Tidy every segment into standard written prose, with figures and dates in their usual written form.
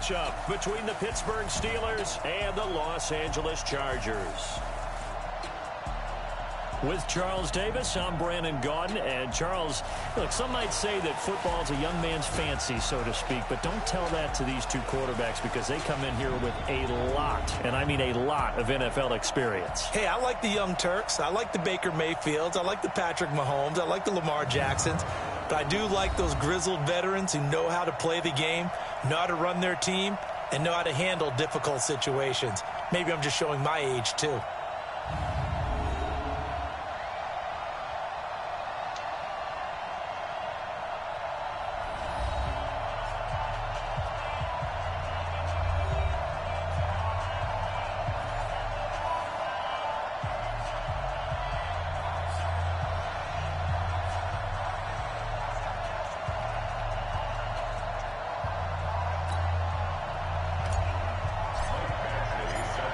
matchup between the Pittsburgh Steelers and the Los Angeles Chargers. With Charles Davis, I'm Brandon Gaudin. And Charles, look, some might say that football's a young man's fancy, so to speak, but don't tell that to these two quarterbacks because they come in here with a lot, and I mean a lot, of NFL experience. Hey, I like the young Turks. I like the Baker Mayfields. I like the Patrick Mahomes. I like the Lamar Jacksons. But I do like those grizzled veterans who know how to play the game, know how to run their team, and know how to handle difficult situations. Maybe I'm just showing my age, too.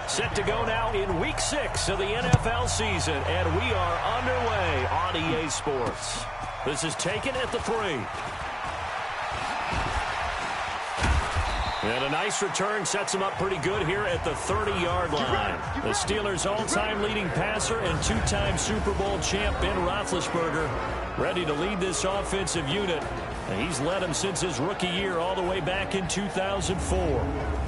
Set to go now in Week 6 of the NFL season, and we are underway on EA Sports. This is taken at the 3. And a nice return sets him up pretty good here at the 30-yard line. The Steelers' all-time leading passer and two-time Super Bowl champ Ben Roethlisberger ready to lead this offensive unit. And he's led them since his rookie year all the way back in 2004.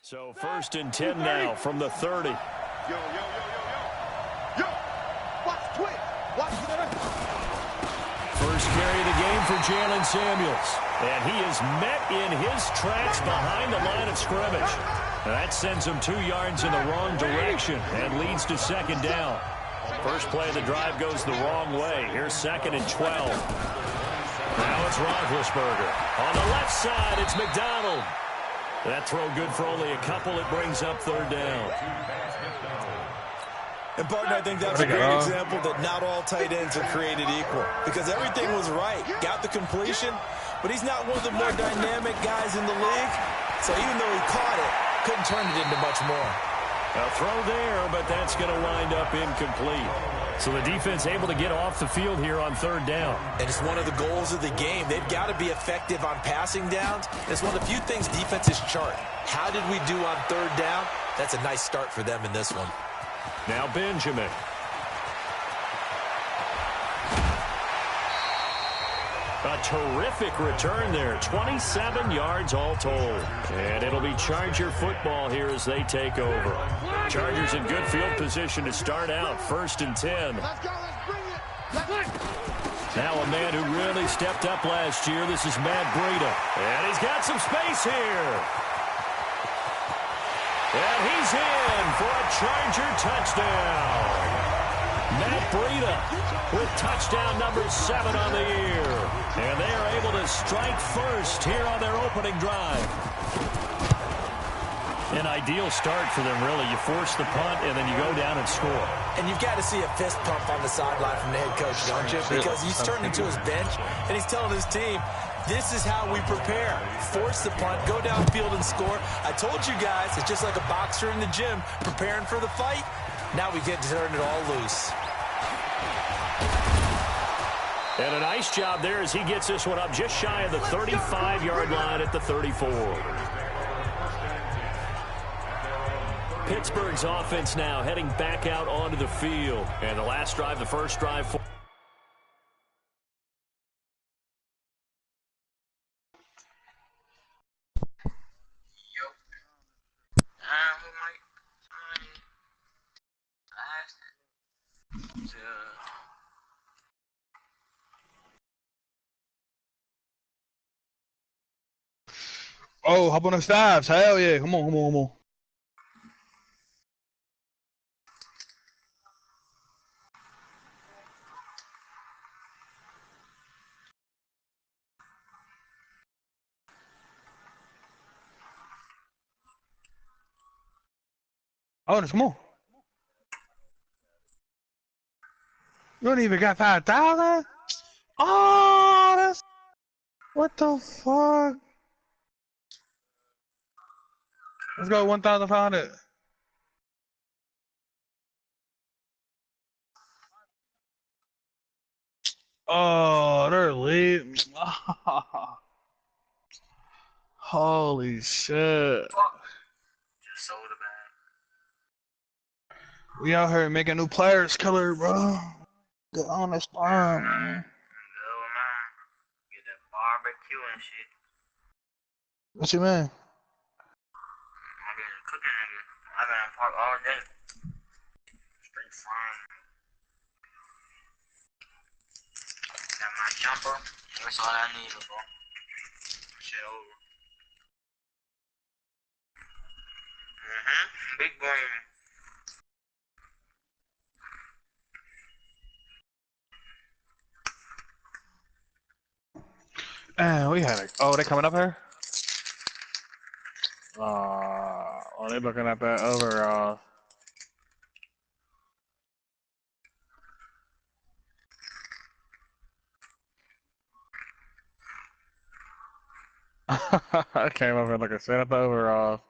So 1st and 10 now from the 30. Yo. Watch twitch. Watch it. First carry of the game for Jalen Samuels. And he is met in his tracks behind the line of scrimmage. That sends him 2 yards in the wrong direction and leads to 2nd down. First play of the drive goes the wrong way. Here's 2nd and 12. Now it's Roethlisberger. On the left side, it's McDonald. That throw good for only a couple. It brings up 3rd down. And, partner, I think that's a great example that not all tight ends are created equal. Because everything was right. Got the completion, but he's not one of the more dynamic guys in the league. So even though he caught it, couldn't turn it into much more. A throw there, but that's going to wind up incomplete. So the defense able to get off the field here on 3rd down. And it's one of the goals of the game. They've got to be effective on passing downs. It's one of the few things defenses chart. How did we do on 3rd down? That's a nice start for them in this one. Now Benjamin. A terrific return there. 27 yards all told. And it'll be Charger football here as they take over. Chargers in good field position to start out. 1st and 10. Let's go. Let's bring it. Now a man who really stepped up last year. This is Matt Breida. And he's got some space here. And he's in for a Charger touchdown. Matt Breida with touchdown number 7 on the year. And they are able to strike first here on their opening drive. An ideal start for them, really. You force the punt, and then you go down and score. And you've got to see a fist pump on the sideline from the head coach, don't you? Because he's turning to his bench, and he's telling his team, this is how we prepare. Force the punt, go downfield and score. I told you guys, it's just like a boxer in the gym preparing for the fight. Now we get to turn it all loose. And a nice job there as he gets this one up just shy of the 35-yard line at the 34. Pittsburgh's offense now heading back out onto the field. And the last drive, the first drive for Oh, hop on the stabs. Hell yeah. Come on. Bonus, come on. You don't even got 5,000? Oh, that's... What the fuck? Let's go 1,500. Oh, they're leaving. Holy shit. Just sold a bag. We out here making new players color, bro. Get on this farm, man. Go, man. Get that barbecue and shit. What you mean? I been cooking nigga. I've been in the park all day. Straight frying. Got my jumper. That's all I need, bro. Shit over. Big brain. We had a... Oh, they coming up here? Oh, they looking at that overall. I came over like I said at the overall.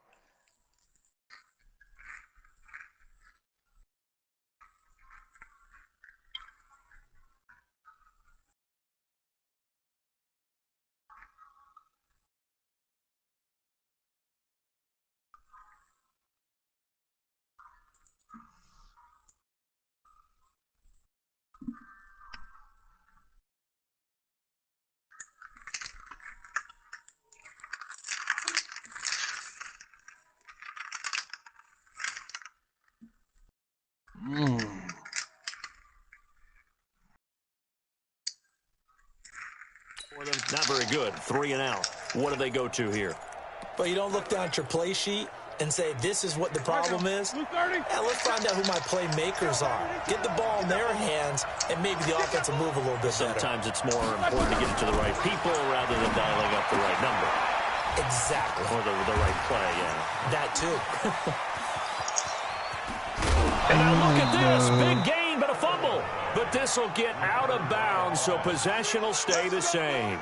Not very good. 3 and out. What do they go to here? But you don't look down at your play sheet and say, this is what the problem is. Yeah, let's find out who my playmakers are. Get the ball in their hands, and maybe the offense will move a little bit better. Sometimes it's more important to get it to the right people rather than dialing up the right number. Exactly. Or the right play, yeah. That too. And now look at this. Big gain, but a fumble. But this will get out of bounds, so possession will stay the same.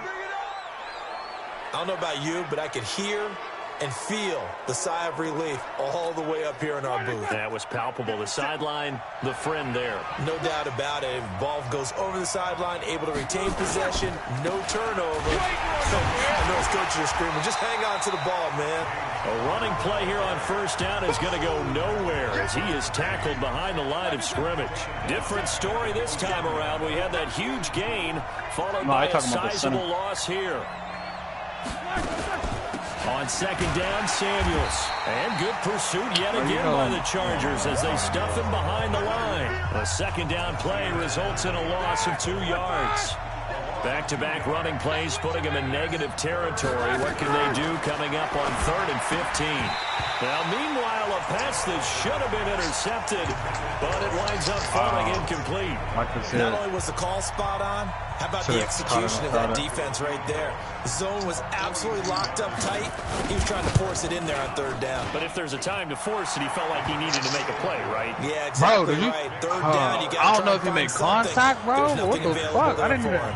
I don't know about you, but I could hear and feel the sigh of relief all the way up here in our booth. That was palpable. The sideline, the friend there. No doubt about it. Ball goes over the sideline, able to retain possession, no turnover. I know his coaches are screaming, just hang on to the ball, man. A running play here on first down is going to go nowhere as he is tackled behind the line of scrimmage. Different story this time around. We had that huge gain followed by a sizable loss here. On second down, Samuels. And good pursuit yet again by the Chargers as they stuff him behind the line. A second down play results in a loss of 2 yards. Back-to-back running plays putting him in negative territory. What can they do coming up on 3rd and 15? Now, meanwhile, a pass that should have been intercepted, but it winds up falling incomplete. Not only was the call spot on, how about the execution of that defense right there? The zone was absolutely locked up tight. He was trying to force it in there on 3rd down. But if there's a time to force it, he felt like he needed to make a play, right? Yeah, exactly right. 3rd down, you got to I don't know if he made contact, bro. What the fuck? I didn't even...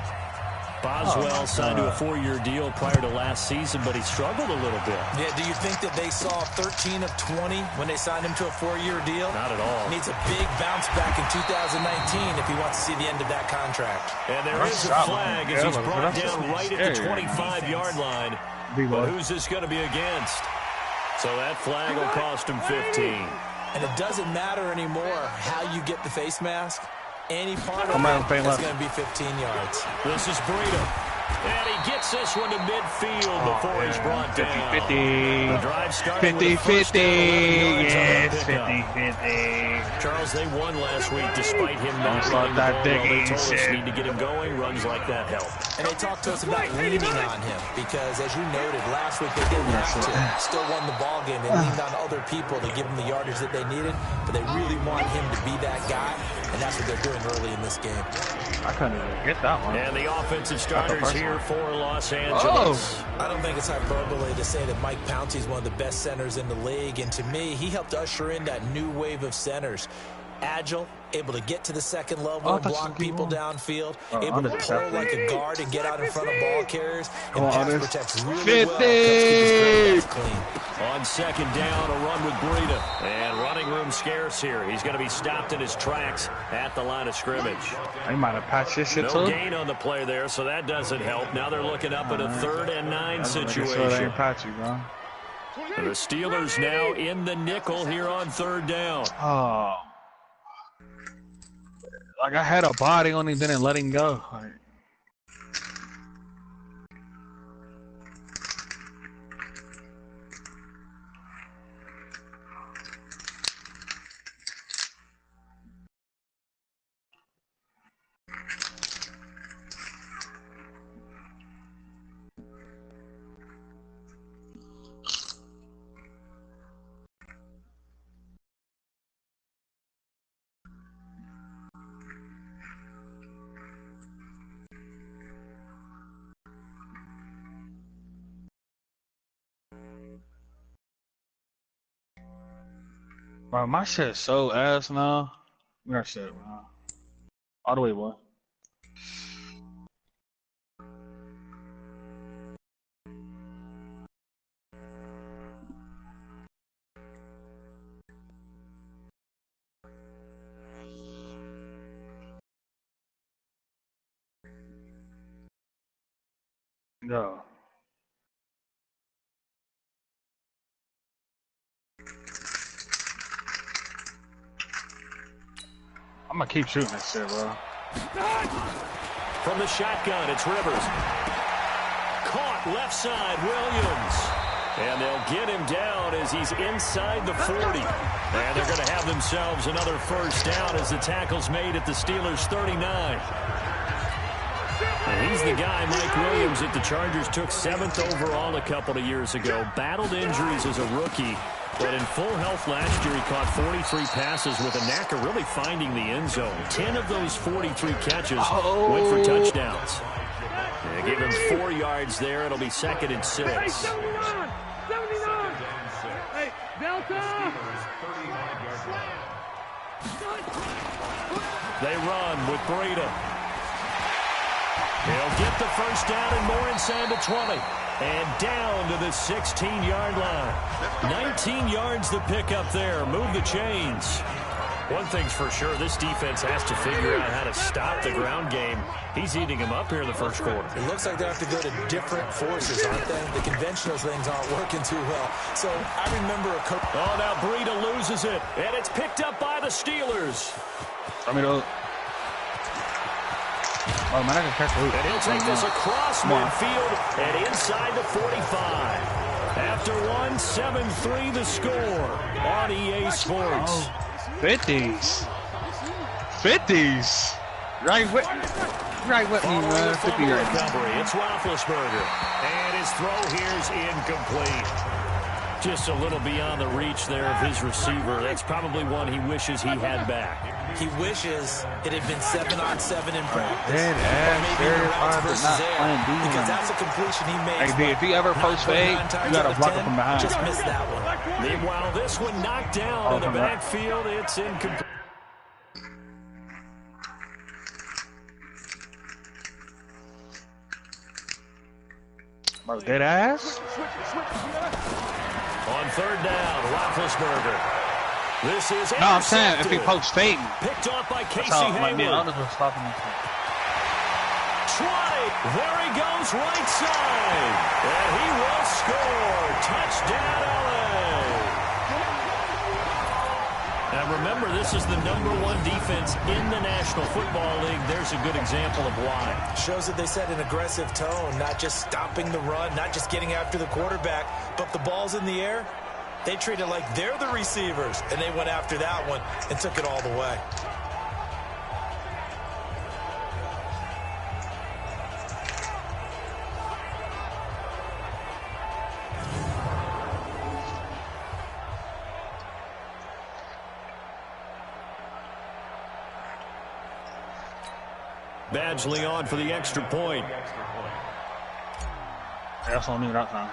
Boswell signed to a 4-year deal prior to last season, but he struggled a little bit. Yeah, do you think that they saw 13 of 20 when they signed him to a 4-year deal? Not at all. He needs a big bounce back in 2019 if he wants to see the end of that contract. And there is a flag as he's brought down right at the 25-yard line. But who's this going to be against? So that flag will cost him 15. And it doesn't matter anymore how you get the face mask. Any part of it is going to be 15 yards. This is Breida. And he gets this one to midfield before he's brought down. 50-50. The drive started with 50-50. Yes, 50-50. Charles, they won last week despite him not running the ball. They told us need to get him going. Runs like that help. And they talked to us about leaning on him because, as you noted, last week they didn't have to. Still won the ball game. They leaned on other people to give them the yardage that they needed, but they really want him to be that guy, and that's what they're doing early in this game. I couldn't even get that one. And the offensive starters here for Los Angeles. Oh. I don't think it's hyperbole to say that Mike Pouncey is one of the best centers in the league. And to me, he helped usher in that new wave of centers. Agile, able to get to the second level and block people downfield, able to pull like a guard and get out in front of ball carriers, and pass protects really well. Keep his clean. On second down, a run with Breida. And running room scarce here. He's going to be stopped in his tracks at the line of scrimmage. They might have patched this shit too. No gain on the play there, so that doesn't help. Now they're looking up at a 3rd and 9 situation. They ain't patchy, bro. The Steelers now in the nickel here on 3rd down. Oh. Like, I had a body on him, didn't let him go. Like, bro, my shit's so ass now. Where shit, bro? All the way, boy. Go. I'm gonna keep shooting this shit, bro. From the shotgun, it's Rivers. Caught left side, Williams. And they'll get him down as he's inside the 40. And they're going to have themselves another first down as the tackle's made at the Steelers' 39. And he's the guy, Mike Williams, that the Chargers took 7th overall a couple of years ago. Battled injuries as a rookie. But in full health last year, he caught 43 passes with a knack of really finding the end zone. 10 of those 43 catches went for touchdowns. They gave him 4 yards there. It'll be 2nd and 6. Hey, 79! 79! Hey, Delta! They run with Breida. He'll get the first down and more inside the 20. And down to the 16-yard line. 19 yards to pick up there. Move the chains. One thing's for sure, this defense has to figure out how to stop the ground game. He's eating them up here in the first quarter. It looks like they have to go to different forces, aren't they? The conventional things aren't working too well. So I remember a coach. Oh, now Breida loses it. And it's picked up by the Steelers. I mean, oh, man, I can catch the hoop. And he'll take this across midfield and inside the 45. After one, 7-3 the score on EA Sports. Oh, 50s. 50s. Right with me, man. 50 yards. Recovery. It's Roethlisberger. And his throw here's incomplete. Just a little beyond the reach there of his receiver. That's probably one he wishes he had back. He wishes it had been 7-on-7 in practice. Dead ass, very hard to not playing defense. Because that's a completion he makes. Hey, if he ever first fade, you gotta block it from behind. Just missed that one. Meanwhile, this one knocked down in the backfield. It's incomplete. Bro, dead ass. On 3rd down, Roethlisberger. This is no, I'm saying if he pokes Peyton. Picked off by Casey Hayward. Hayward. Try. There he goes, right side. And he will score. Touchdown, LA. Now remember, this is the #1 defense in the National Football League. There's a good example of why. Shows that they set an aggressive tone, not just stopping the run, not just getting after the quarterback, but the ball's in the air. They treat it like they're the receivers, and they went after that one and took it all the way. Badgley on for the extra point. That's on me that time.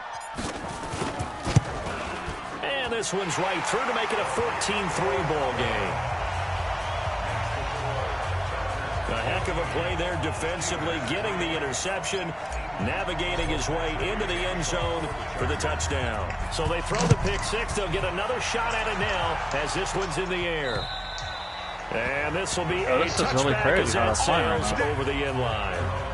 And this one's right through to make it a 14-3 ball game. A heck of a play there defensively, getting the interception, navigating his way into the end zone for the touchdown. So they throw the pick six. They'll get another shot at it now as this one's in the air. And this will be a touchback as that sails over the end line.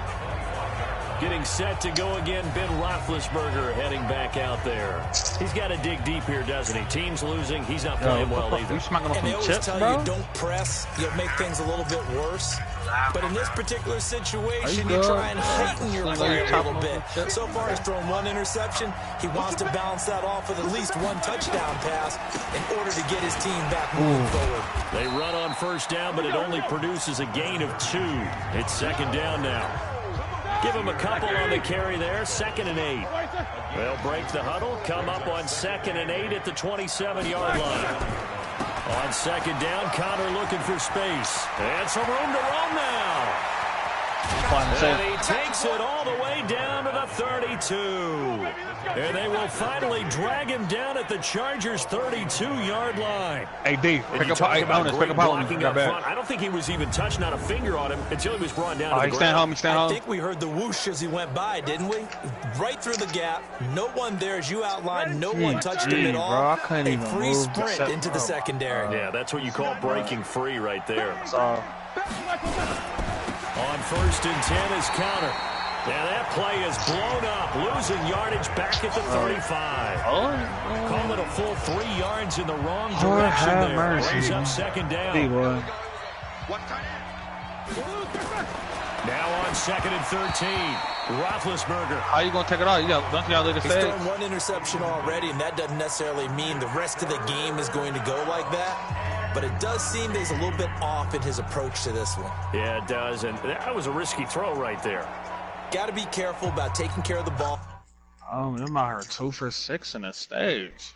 Getting set to go again, Ben Roethlisberger heading back out there. He's got to dig deep here, doesn't he? Team's losing. He's not playing well either. And they always tell you, don't press. You'll make things a little bit worse. But in this particular situation, you try and heighten your play a little bit. So far, he's thrown one interception. He wants to balance that off with at least one touchdown pass in order to get his team back moving forward. They run on first down, but it only produces a gain of 2. It's second down now. Give him a couple on the carry there. 2nd and 8. They'll break the huddle, come up on 2nd and 8 at the 27-yard line. On second down, Connor looking for space. And some room to roam now. And he takes it all the way down to the 32. And they will finally drag him down at the Chargers' 32-yard line. Hey, D, pick up bonus. I don't think he was even touched, not a finger on him, until he was brought down to the ground. I think we heard the whoosh as he went by, didn't we? Right through the gap. No one there, as you outlined. No one touched him at all. Bro, a free sprint into the secondary. Yeah, that's what you call breaking free right there. On 1st and 10 is Counter. Yeah, that play is blown up, losing yardage back at the 35. Call it a full 3 yards in the wrong direction there. Brings up second down. Now on 2nd and 13, Roethlisberger. How you gonna take it out? Don't you look at He's thrown one interception already, and that doesn't necessarily mean the rest of the game is going to go like that. But it does seem that he's a little bit off in his approach to this one. Yeah, it does, and that was a risky throw right there. Got to be careful about taking care of the ball. Oh, them out here 2 for 6 in the stage.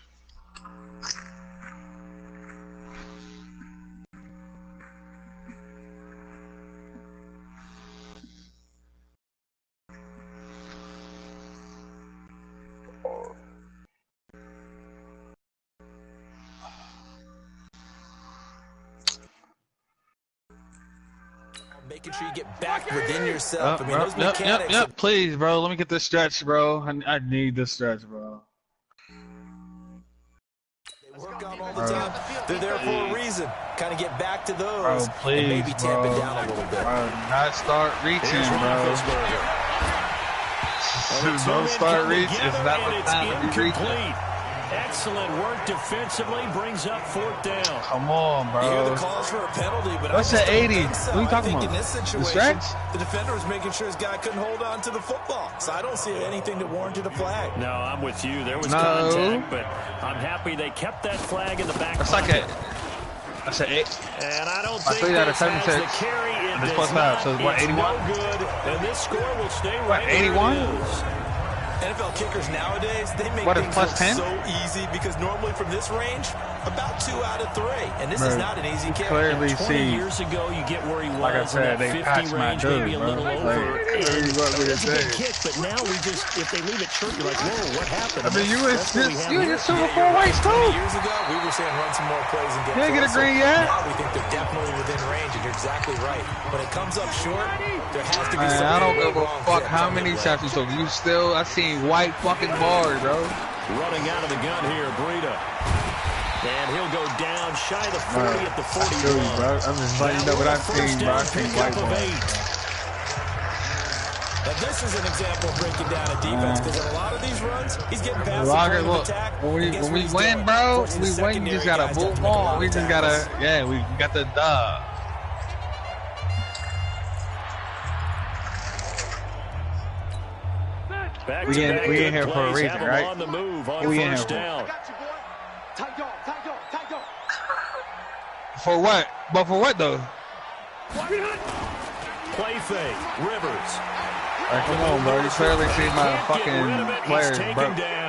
Making sure you get back within yourself. I mean, those mechanics. Yep. Please, bro. Let me get this stretch, bro. I need this stretch, bro. They work on all the time. They're there for a reason. Kind of get back to those. Bro, please, and maybe tamp it down a little bit. Bro, not start reaching, bro. Don't start reaching. It's not the time to be reaching. Excellent work defensively, brings up 4th down. Come on, bro. You hear the calls for a penalty, but what's that 80? What are you talking about? In this situation, the defender was making sure his guy couldn't hold on to the football. So I don't see anything that warranted a flag. No, I'm with you. There was contact, but I'm happy they kept that flag in the back. That's like that's an 8. And I don't think this has the carry. It plus 5, so what, 81? No good, and this score will stay right 81? NFL kickers nowadays, they make things look so easy because normally from this range, about 2 out of 3. And this is not an easy kick. Clearly 20 years ago, you get where he was like I said, in that 50 range, maybe a little over. It's a big kick, but now we just, if they leave it short, you're like, whoa, what happened? I mean, you were just Super Bowl race too. 20 years ago, we were saying run some more plays and get you didn't get a green yet? Now we think they're definitely within range, and you're exactly right. When it comes up short, there has to be something. I don't give a fuck how many shots you took. You still, I seen white fucking bars, bro. Running out of the gun here, Breida. And he'll go down shy of the 40 at the 41. Bro. I'm just letting you know what I've seen, bro. I seen white bars. Now this is an example of breaking down a defense because in a lot of these runs, he's getting past the point of attack. When we win, bro, we win. You just gotta move on. We just gotta, we got the dub. We in here for a reason, right? On the move on we first down. For what? But for what though? Play fake, Rivers. Right, come on, bro. You clearly see my fucking players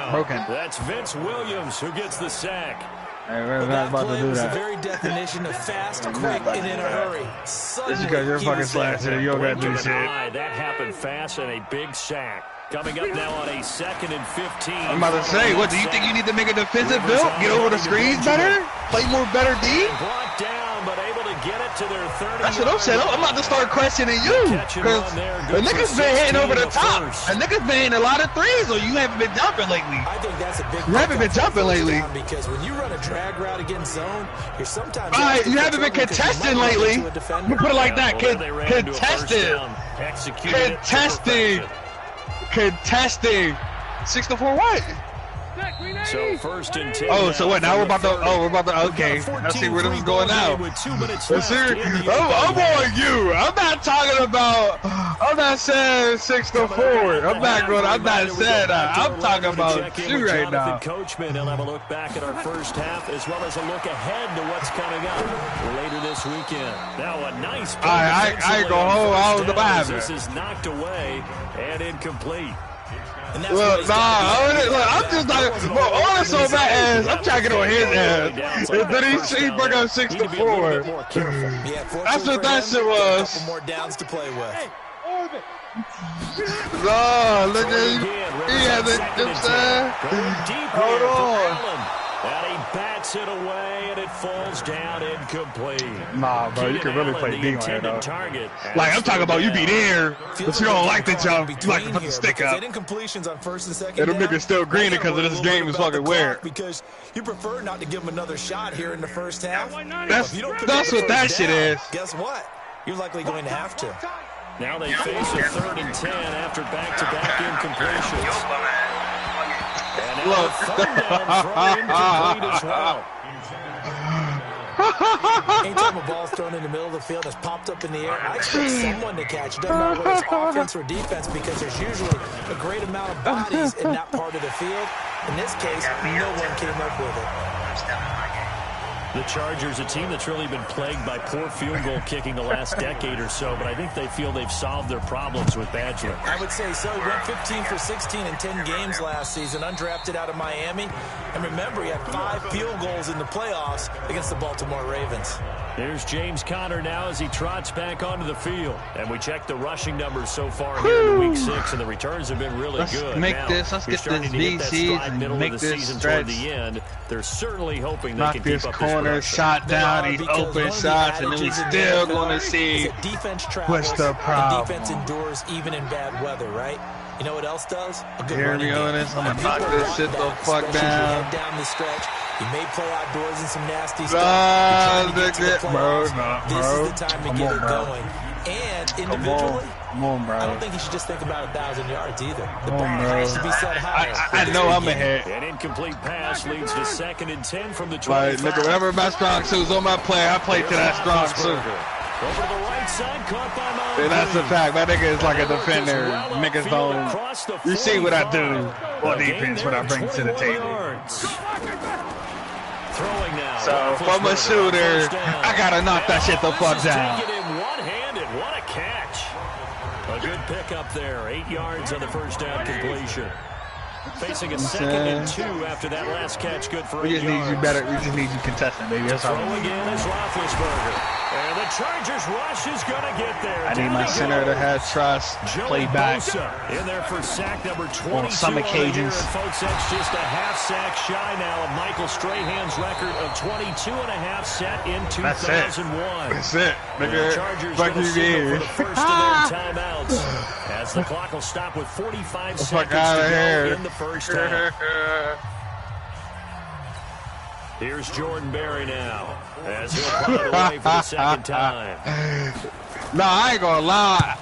broken. That's Vince Williams who gets the sack. Hey, we're Well, not that about to play do was the that. very definition of fast, quick, and in a hurry. Just because you're fucking slasher, you don't gotta do shit. That happened fast and a big sack. Coming up now on a 2nd and 15. I'm about to say, what, do you think you need to make a defensive build? Get over the screens better? Play more better D? Blocked down, but able to get it to their 30. That's what I'm saying. I'm about to start questioning you. Because the niggas been hitting over the top. And niggas been hitting a lot of threes, or you haven't been jumping lately. I think that's a big You haven't been jumping lately. Because when you run a drag route against zone, you're sometimes... Alright, you haven't been contesting lately. Put it like that. Contested. Contesting. 6 to 4 what? So 1st and 10. Oh, so what? Now we're about to. Okay, let's see where this is going now. Let's see. I'm on you. I'm not talking about. I'm not saying 6 to 4. I'm not saying that. I'm talking about you right now. Coachman, he'll have a look back at our first half as well as a look ahead to what's coming up later this weekend. Now a nice. I go home. I was the Bible. This is knocked away and incomplete. Look, I'm just like, bro, all this on my ass. I'm trying to get on his ass. And then he broke up 6 to 4. That's what that shit was. Couple more downs to play with. No, look at him. He had the hold on. And he bats it away, and it falls down incomplete. Nah, bro, you can really play D on it, though. Target. Like, I'm talking about you be there, but you don't like the jump. You like to put the stick up. Incompletions on 1st and 2nd. And them niggas still greening because of this game is fucking weird. Because you prefer not to give him another shot here in the first half. That's what that shit is. Guess what? You're likely going to have to. Now they face a 3rd and 10 after back-to-back incompletions. Look. Anytime a ball's thrown in the middle of the field and it's popped up in the air, I expect someone to catch it. Doesn't matter whether it's offense or defense, because there's usually a great amount of bodies in that part of the field. In this case, no one came up with it. The Chargers, a team that's really been plagued by poor field goal kicking the last decade or so, but I think they feel they've solved their problems with Badger. I would say so. He went 15 for 16 in 10 games last season, undrafted out of Miami. And remember, he had 5 field goals in the playoffs against the Baltimore Ravens. Here's James Conner now as he trots back onto the field. And we check the rushing numbers so far here in Week 6, and the returns have been really good. Let's get this BC and make this stretch. The end. They're certainly hoping they can keep up corner shot down, these open shots, and then we still going to see what's the problem. Defense endures even in bad weather, right? You know what else does? A good running game. I'm going to knock this shit the fuck down. Down the stretch. You may play outdoors in some nasty stuff. This is the time to get it going. And individually, come on, bro. I don't think you should just think about 1,000 yards either. The bar has to be set higher. I know I'm ahead. An incomplete pass leads to 2nd and 10 from the 25. Like, whatever my strong suit's on my play, I play to that strong suit. Over to the right side, caught by Mountain. And that's the fact. My nigga is like a defender. Niggas don't. You see what I do on defense, what I bring to the table. So, from a shooter, I gotta knock that shit the fuck down. One-handed, what a catch. A good pickup there, 8 yards on the first down completion. Facing a 2nd and 2 after that last catch, good for 8 yards. We just need you contesting, baby. That's all. Throw again is Roethlisberger. And the Chargers rush is going to get there. I need my center to have trust, play back. In there for sack number 22 on some occasions. Folks, that's just a half sack shy now of Michael Strahan's record of 22 and a half set in 2001. That's it. The Chargers going to sit for the first of their timeouts as the clock will stop with 45 seconds to go in the first half. Here's Jordan Berry now, as he'll punt it away for the second time. No, I ain't gonna lie.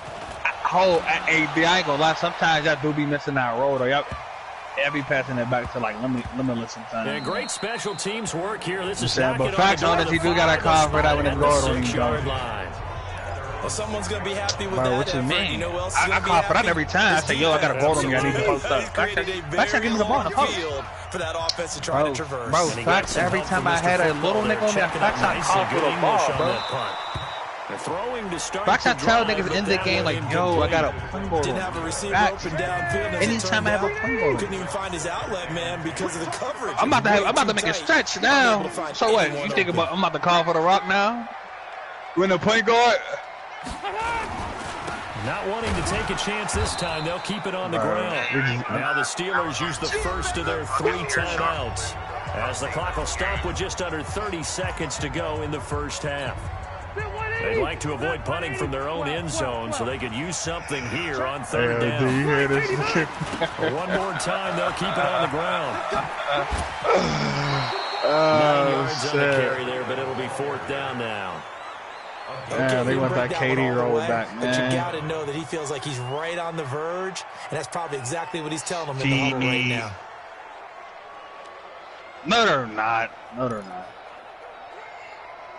I ain't gonna lie. Sometimes I do be missing that road. I'll be passing it back to like limitless sometimes. Yeah, great special teams work here. This is but facts on it, he do got a call for that when it's guard on him. Well, someone's going to be happy with bro, that. What you mean? You know else I call for that every time. I say, yo, I got a goal on me. I need to post up. Facts, give me the ball. For that offense to try to traverse. Bro, facts, every time I had a little nigga on me, facts, I call for the ball, bro. Throwing to start. If I tell niggas in the game like, yo, I got a point goal. Didn't have a receiver open downfield. Anytime I have a point goal. Couldn't even find his outlet, man, because of the coverage. I'm about to make a stretch now. So what? You think about I'm about to call for the rock now? When the point guard. Not wanting to take a chance this time, they'll keep it on the ground. Now the Steelers use the first of their 3 timeouts, as the clock will stop with just under 30 seconds to go in the first half. They'd like to avoid punting from their own end zone so they could use something here on third down. One more time, they'll keep it on the ground. 9 yards on the carry there, but it'll be 4th down now. Yeah, they want that Katie roll back, man. But you got to know that he feels like he's right on the verge, and that's probably exactly what he's telling him in the huddle right now. No, they're not. No, they're not.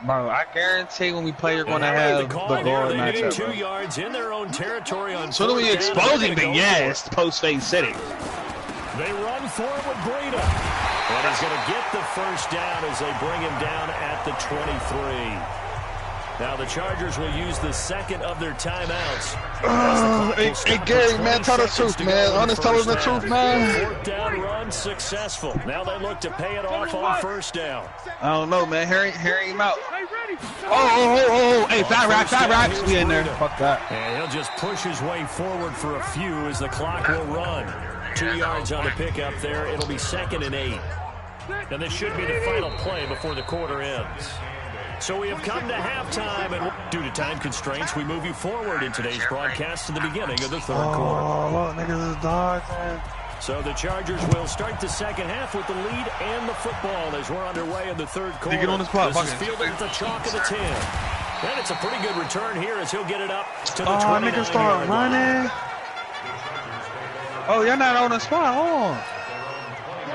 Bro, I guarantee when we play, you're going to have the guard matchup. 2 yards in their own territory on. So do we exposing the yes post-fade city? They run for it with Breida. And he's going to get the first down as they bring him down at the 23. Now the Chargers will use the second of their timeouts. Hey, Gary, man, tell the truth, man. Honest, tell us the truth, man. 4th down run successful. Now they look to pay it off on first down. I don't know, man. Harry him out. Oh. Hey, fat racks. We in there. Fuck that. And he'll just push his way forward for a few as the clock will run. 2 yards on the pickup there. It'll be 2nd and 8. And this should be the final play before the quarter ends. So we have come to halftime, and due to time constraints, we move you forward in today's broadcast to the beginning of the 3rd quarter. Oh, niggas is dog, man. So the Chargers will start the second half with the lead and the football as we're underway in the 3rd quarter. Get on the spot. This is fielded at the chalk of the 10. And it's a pretty good return here as he'll get it up to the 29. Niggas start running. Oh, you're not on the spot. Hold on.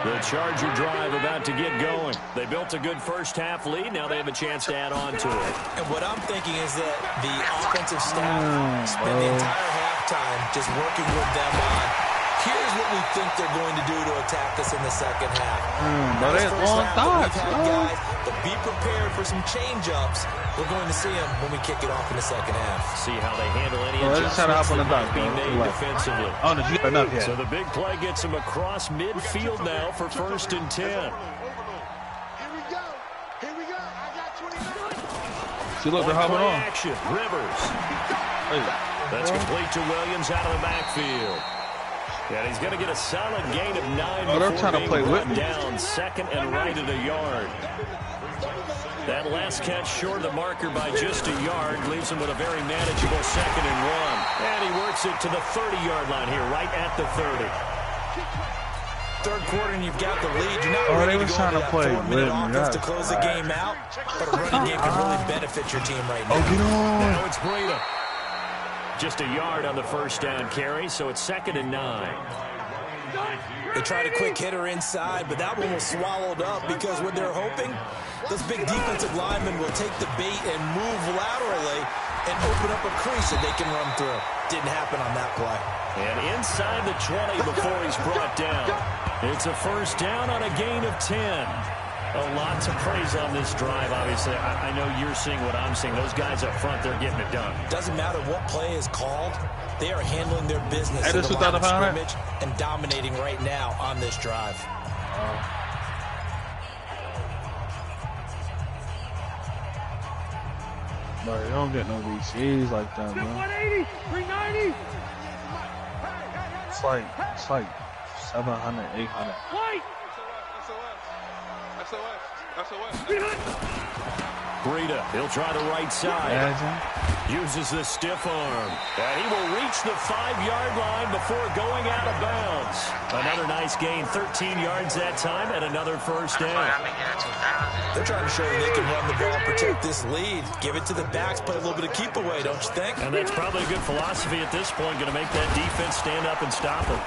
The Charger drive about to get going. They built a good first half lead. Now they have a chance to add on to it. And what I'm thinking is that the offensive staff spent the entire halftime just working with them on, here's what we think they're going to do to attack us in the second half. But it's long thoughts. Guys, but be prepared for some change-ups. We're going to see them when we kick it off in the second half. See how they handle any adjustments that might be made defensively. Oh, no, you got enough yet. So the big play gets him across midfield now for 1st and 10. Here we go. I got 29. See, look, they're hopping on. Action. Rivers. That's complete to Williams out of the backfield. And he's going to get a solid gain of 9 they're trying to play with me. Down 2nd and right at a yard. That last catch short of the marker by just a yard leaves him with a very manageable 2nd and 1. And he works it to the 30-yard line here, right at the 30. 3rd quarter and you've got the lead. You're not ready to go into that 4-minute offense to close the game out, but a running game can really benefit your team right now. Oh, get on. Now it's Breida. Just a yard on the first down carry, so it's 2nd and 9. They tried a quick hitter inside, but that one was swallowed up because what they're hoping, those big defensive linemen will take the bait and move laterally and open up a crease that they can run through. Didn't happen on that play. And inside the 20 before he's brought down. It's a first down on a gain of 10. A lot to praise on this drive, obviously. I know you're seeing what I'm seeing. Those guys up front, they're getting it done. Doesn't matter what play is called. They are handling their business in the line of scrimmage and dominating right now on this drive. Bro, you don't get no VCs like that, man. 180, 390. It's like 700, 800. White. Breida, he'll try the right side. Uses the stiff arm. And he will reach the 5-yard line before going out of bounds. Another nice gain, 13 yards that time, and another first down. They're trying to show that they can run the ball, protect this lead. Give it to the backs, play a little bit of keep away, don't you think? And that's probably a good philosophy at this point, going to make that defense stand up and stop it.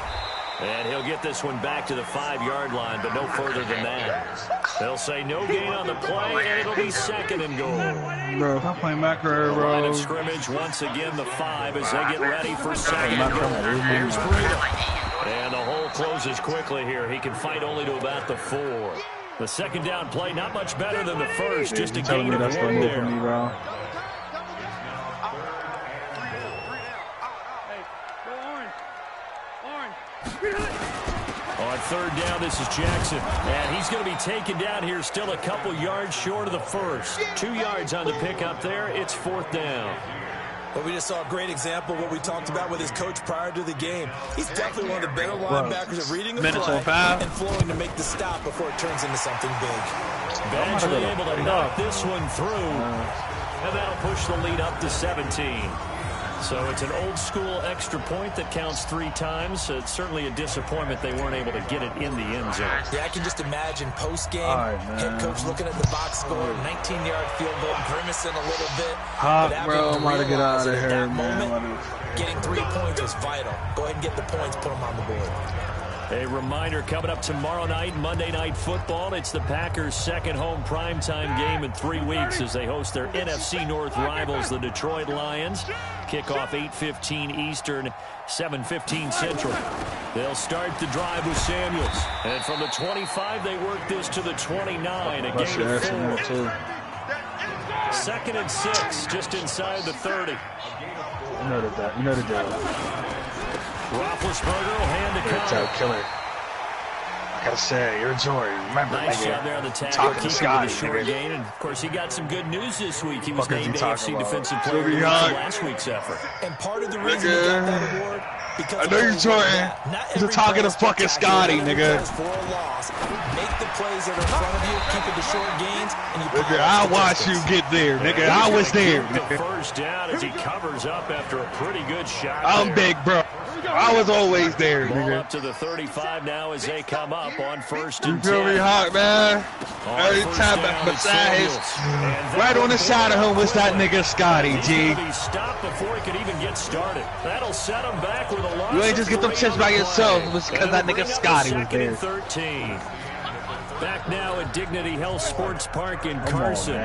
And he'll get this one back to the 5-yard line, but no further than that. They'll say no gain on the play, and it'll be 2nd and goal. Bro, if I'm playing macro, bro. Line of scrimmage once again, the 5 as they get ready for 2nd and goal. Here's Breida. And the hole closes quickly here. He can fight only to about the 4. The 2nd down play, not much better than the first, just a gain of 1 there. On third down, this is Jackson. And he's going to be taken down here, still a couple yards short of the first. 2 yards on the pickup there. It's fourth down. Well, we just saw a great example of what we talked about with his coach prior to the game. He's definitely one of the better linebackers at reading the play and flowing to make the stop before it turns into something big. Badgley able to knock this one through. And that'll push the lead up to 17. So it's an old-school extra point that counts 3 times. It's certainly a disappointment they weren't able to get it in the end zone. Yeah, I can just imagine post-game, head coach looking at the box score, 19-yard field goal, grimacing a little bit. Bro, I'm about to get out of here, that man. moment, getting 3 points was vital. Go ahead and get the points, put them on the board. A reminder coming up tomorrow night, Monday Night Football. It's the Packers' second home primetime game in 3 weeks as they host their NFC North rivals, the Detroit Lions. Kickoff 8:15 Eastern, 7:15 Central. They'll start the drive with Samuels. And from the 25, they work this to the 29. A gain of 4. 2nd and 6, just inside the 30. You know the deal. Roethlisberger will hand the You're a killer. I gotta say, you're a joy. Remember, nice job there on the tackle, keeping the short gain. And, of course, he got some good news this week. He was named AFC Defensive Player of the Week for last week's effort. And part of the reason he got that award, because I know you're Jordan. You're talking to fucking Scotty, nigga. For a loss, make the plays that are in front of you, keep it to short gains, and you nigga, I watched you get there, nigga. I was there. The first down as he covers up after a pretty good shot. I'm big, bro. I was always there, Ball nigga. up to the 35 now as they come up on 1st and 10. You feel me hot, man? Every time beside his, right on the side of him was that nigga Scotty, G. He stopped before he could even get started. That'll set him back with a loss. You ain't just get them chips by yourself. It was because that nigga Scotty was there. 13. Back now at Dignity Health Sports Park in Carson.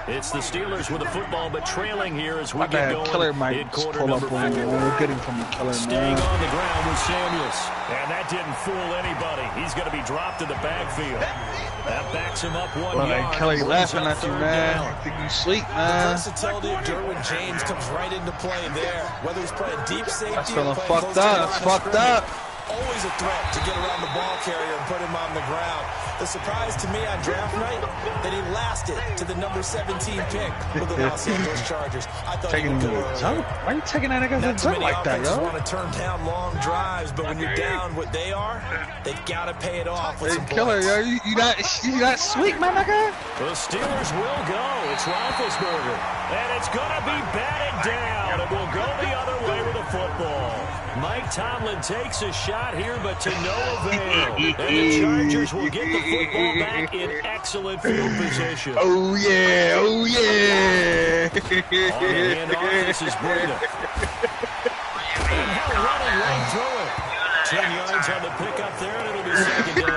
It's the Steelers with the football, but trailing here as we get going. Killer might quarter pull up number on 4. you. We're getting from the killer, Staying man. on the ground with Samuels. And that didn't fool anybody. He's going to be dropped in the backfield. That backs him up 1 yard. Kelly laughing at you, man. I think you sleep, man. The versatility of Derwin James comes right into play there. Whether he's playing deep safety That's feeling or playing fucked up. That's fucked up. Always a threat to get around the ball carrier and put him on the ground. The surprise to me on draft night that he lasted to the number 17 pick with the Los Angeles Chargers. I thought he would go early. Why are you taking that nigga to the jump like that, yo? Want to turn down long drives, but when you're down what they are, they've got to pay it off with some killer, points. yo. You got sweet, my nigga. The Steelers will go. It's Roethlisberger. And it's going to be batted down. It will go the other way with the football. Mike Tomlin takes a shot here, but to no avail. And the Chargers will get the football back in excellent field position. Oh, yeah. Oh, yeah. On the handoff, this is Breida. And he'll run it right through it. 10 yards on the pickup there, and it'll be 2nd down.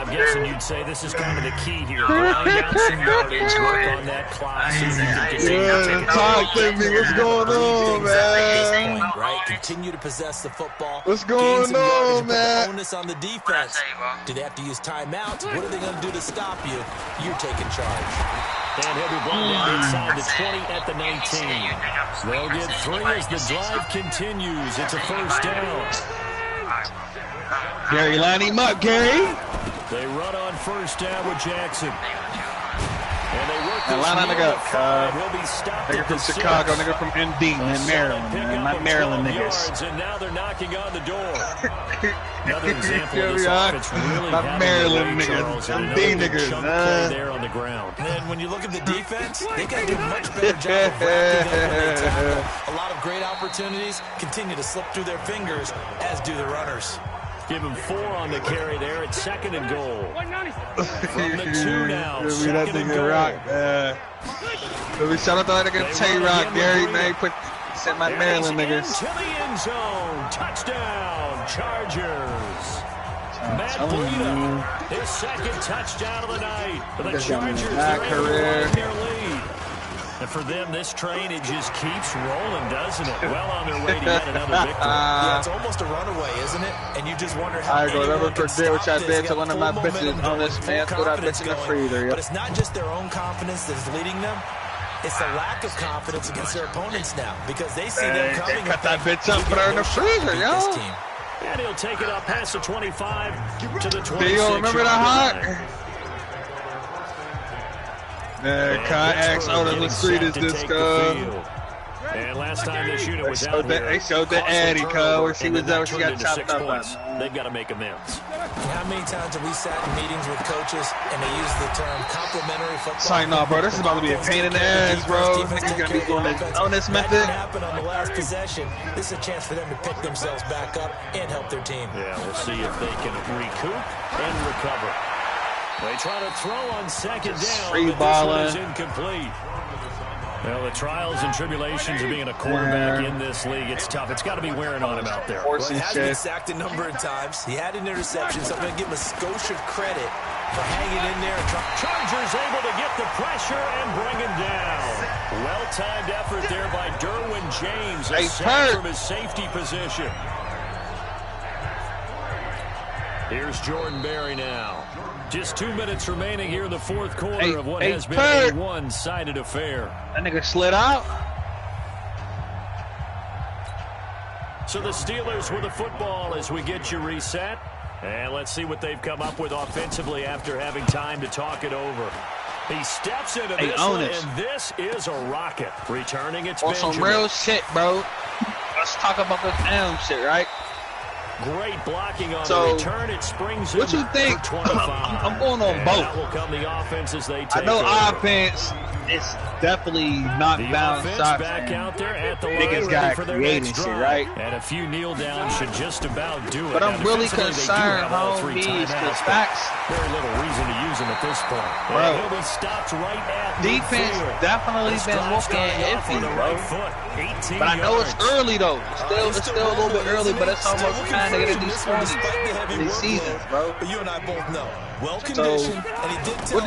I'm guessing you'd say this is kind of the key here. Grind out some yardage, work on that clock. Talk to me. What's going on, man? Right? Continue to possess the football. What's going on, man? Put the onus on the defense. Do they have to use timeouts? What are they going to do to stop you? You're taking charge. And he'll be brought down inside the 20 at the 19. They'll get 3 as the drive continues. It's a first down. Gary, line him up, Gary. They run on first down with Jackson. And they work this nigga, He'll be stopped nigga at from the Chicago, 6. nigga from ND, man, Maryland, man. Not Maryland niggas. And now they're knocking on the door. Another example of this Yeah, offense really not having Maryland their way, niggas. Charles, and ND another big niggas, chunk play there on the ground. And when you look at the defense, they got to do a much better job of wrapping up when they tackle. A lot of great opportunities continue to slip through their fingers, as do the runners. Give him 4 on the carry there. It's 2nd and goal. From the 2 now, 2nd and goal. Rock, man. We shout out to that nigga Tay-Rock, Gary, man. Sent my Maryland niggas. Into the end zone. Touchdown, Chargers. Matt Breida, his 2nd touchdown of the night. For the Chargers, they're able to widen their lead. And for them, this train, it just keeps rolling, doesn't it? Well on their way to yet another victory. Yeah, it's almost a runaway, isn't it? And you just wonder how I go never anyone can forget what stop I this. did to one of my Full bitches momentum on this, going, man. full Throw that confidence bitch in the going. freezer, But yo. it's not just their own confidence that is leading them. It's the lack of confidence against their opponents now because they see them coming. Cut that bitch up, put her in the freezer, yo. And he'll take it up past the 25 to the 26. Do you remember that hot? Man, Kai asks Otis what street is this, cuz? And last time this unit was out here, they showed the Addy, cuz, where she was there, she got chopped up. They've got to make amends. How many times have we sat in meetings with coaches and they use the term complementary football? Sorry, no, bro. This is about to be a pain in the ass, bro. Niggas gonna be doing this on this method. That happened on the last possession. This is a chance for them to pick themselves back up and help their team. Yeah, we'll see if they can recoup and recover. They try to throw on second down, free but balling. this one is incomplete. Well, the trials and tribulations of being a quarterback in this league, it's tough. It's got to be wearing on him out there. Well, he has been sacked a number of times. He had an interception, so I'm going to give him a Scotia credit for hanging in there. Chargers able to get the pressure and bring him down. Well-timed effort there by Derwin James. A sack from his safety position. Here's Jordan Berry now. Just 2 minutes remaining here in the fourth quarter of what has been a one-sided affair. That nigga slid out. So the Steelers with the football as we get you reset. And let's see what they've come up with offensively after having time to talk it over. He steps into this one, and this is a rocket. Returning its Benjamin. Some real shit, bro. Let's talk about this damn shit, right? Great blocking on the return. It springs what you think? I'm going on both. That will come the offense as they take I know over. Offense is definitely not bound shots. Back out there at the line, niggas got creating shit, right? And a few kneel downs should just about do it. But I'm really concerned, homies, because facts. Very little reason to use him at this point. Bro, he'll be stopped right at defense definitely been looking iffy, bro. Right but I know it's early though. It's still a little bit early, but it's almost time to get in these 20s. These seasons, bro. But you and I both know. Well conditioned, and he did tell what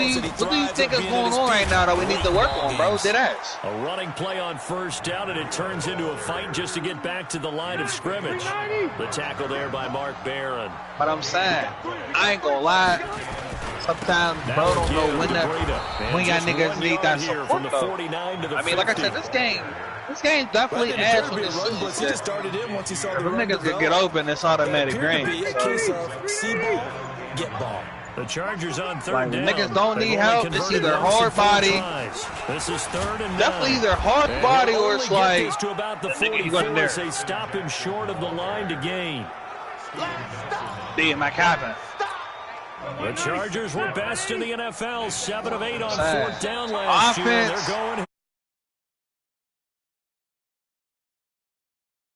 do you think is going on right now that we need to work on, bro? Dead ass. A running play on first down, and it turns into a fight just to get back to the line of scrimmage. The tackle there by Mark Barron. But I'm saying, I ain't gonna lie. Sometimes, bro, don't know when y'all niggas need that support, though. I mean, like I said, this game definitely adds on this season. He just started in once he saw the if niggas could get open, it's automatic green. A case of see ball, get ball. The Chargers on third down. Niggas don't need help. It's either hard body. This is third and definitely either hard body or it's like to about the 44 as they stop him short of the line to gain. Damn, Mike happened. The Chargers were best in the NFL, 7 of 8 on fourth down last year. They're going